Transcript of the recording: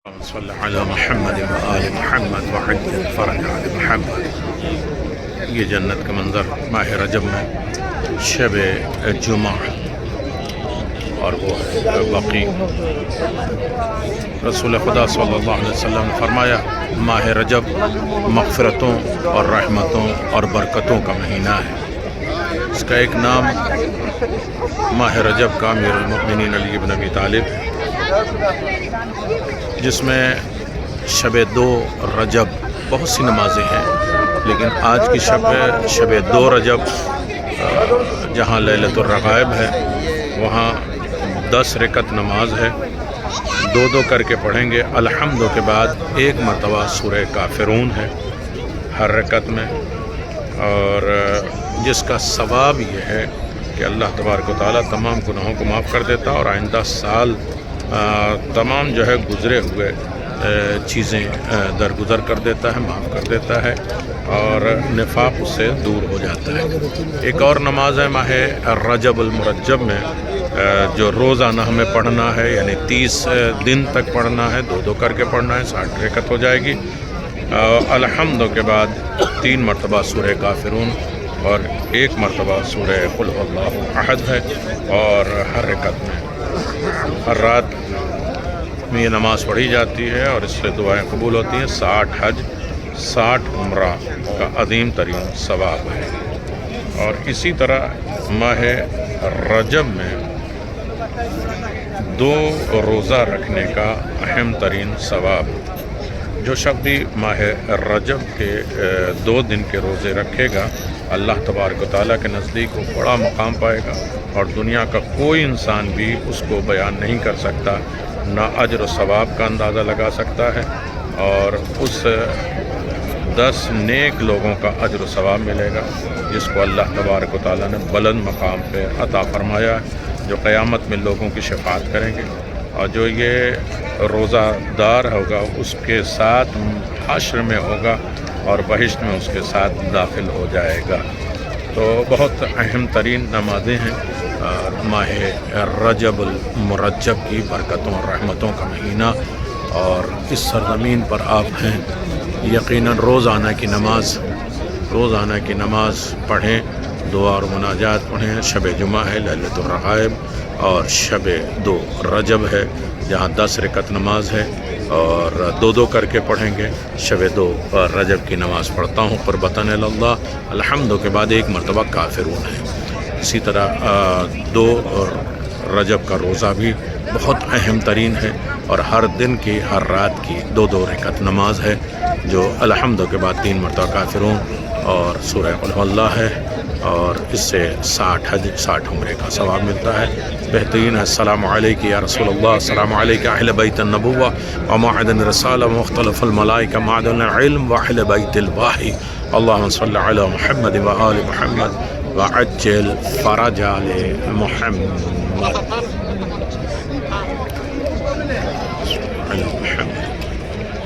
صلی علی محمد و آل محمد وعجل فرج علی محمد۔ یہ جنت کا منظر ماہ رجب میں شب جمعہ، اور وہ ہے بقیع۔ رسول خدا صلی اللہ علیہ وسلم نے فرمایا ماہ رجب مغفرتوں اور رحمتوں اور برکتوں کا مہینہ ہے۔ اس کا ایک نام ماہ رجب کا امیر المؤمنین علی بن ابی طالب، جس میں شب 2 رجب بہت سی نمازیں ہیں، لیکن آج کی شب 2 رجب جہاں لیلۃ الرغائب ہے وہاں 10 رکعت نماز ہے، 2 کر کے پڑھیں گے۔ الحمد کے بعد 1 مرتبہ سورہ کافرون ہے ہر رکعت میں، اور جس کا ثواب یہ ہے کہ اللہ تبارک و تعالیٰ تمام گناہوں کو معاف کر دیتا اور آئندہ سال تمام جو ہے گزرے ہوئے چیزیں درگزر کر دیتا ہے، معاف کر دیتا ہے، اور نفاق اس سے دور ہو جاتا ہے۔ ایک اور نماز ہے ماہ رجب المرجب میں، جو روزانہ ہمیں پڑھنا ہے، یعنی 30 دن تک پڑھنا ہے، 2 کر کے پڑھنا ہے، 60 رکعت ہو جائے گی۔ الحمد کے بعد 3 مرتبہ سورہ کافرون اور 1 مرتبہ سورہ قل هو اللہ احد ہے، اور ہر رکعت میں ہر رات میں یہ نماز پڑھی جاتی ہے، اور اس سے دعائیں قبول ہوتی ہیں۔ 60 حج 60 عمرہ کا عظیم ترین ثواب ہے۔ اور اسی طرح ماہ رجب میں 2 روزہ رکھنے کا اہم ترین ثواب۔ جو شخص بھی ماہ رجب کے 2 دن کے روزے رکھے گا، اللہ تبارک و تعالیٰ کے نزدیک وہ بڑا مقام پائے گا، اور دنیا کا کوئی انسان بھی اس کو بیان نہیں کر سکتا، نہ اجر و ثواب کا اندازہ لگا سکتا ہے، اور اس 10 نیک لوگوں کا اجر و ثواب ملے گا، جس کو اللہ تبارک و تعالیٰ نے بلند مقام پہ عطا فرمایا ہے، جو قیامت میں لوگوں کی شفاعت کریں گے، اور جو یہ روزہ دار ہوگا اس کے ساتھ حشر میں ہوگا اور بہشت میں اس کے ساتھ داخل ہو جائے گا۔ تو بہت اہم ترین نمازیں ہیں، اور ماہ رجب المرجب کی برکتوں اور رحمتوں کا مہینہ، اور اس سرزمین پر آپ ہیں، یقیناً روزانہ کی نماز پڑھیں، دعا اور مناجات پڑھیں۔ شب جمعہ ہے، لیلۃ الرغائب، اور شب 2 رجب ہے جہاں 10 رکعت نماز ہے، اور 2 کر کے پڑھیں گے۔ شب 2 رجب کی نماز پڑھتا ہوں قربتاً اللہ، الحمد کے بعد 1 مرتبہ کافرون ہے۔ اسی طرح 2 رجب کا روزہ بھی بہت اہم ترین ہے، اور ہر دن کی ہر رات کی 2 رکعت نماز ہے، جو الحمد کے بعد 3 مرتبہ کافرون اور سورہ قل هو اللہ ہے، اور اس سے 60 حج 60 عمرے کا ثواب ملتا ہے۔ بہترین ہے السلام علیکم یا رسول اللہ، السلام علیکم اہل بیت النبوہ ومعدن رسالہ مختلف الملائکہ معدن العلم واہل بیت الواحی، اللہم صلی علی محمد و آل محمد وعجل فرج آل محمد۔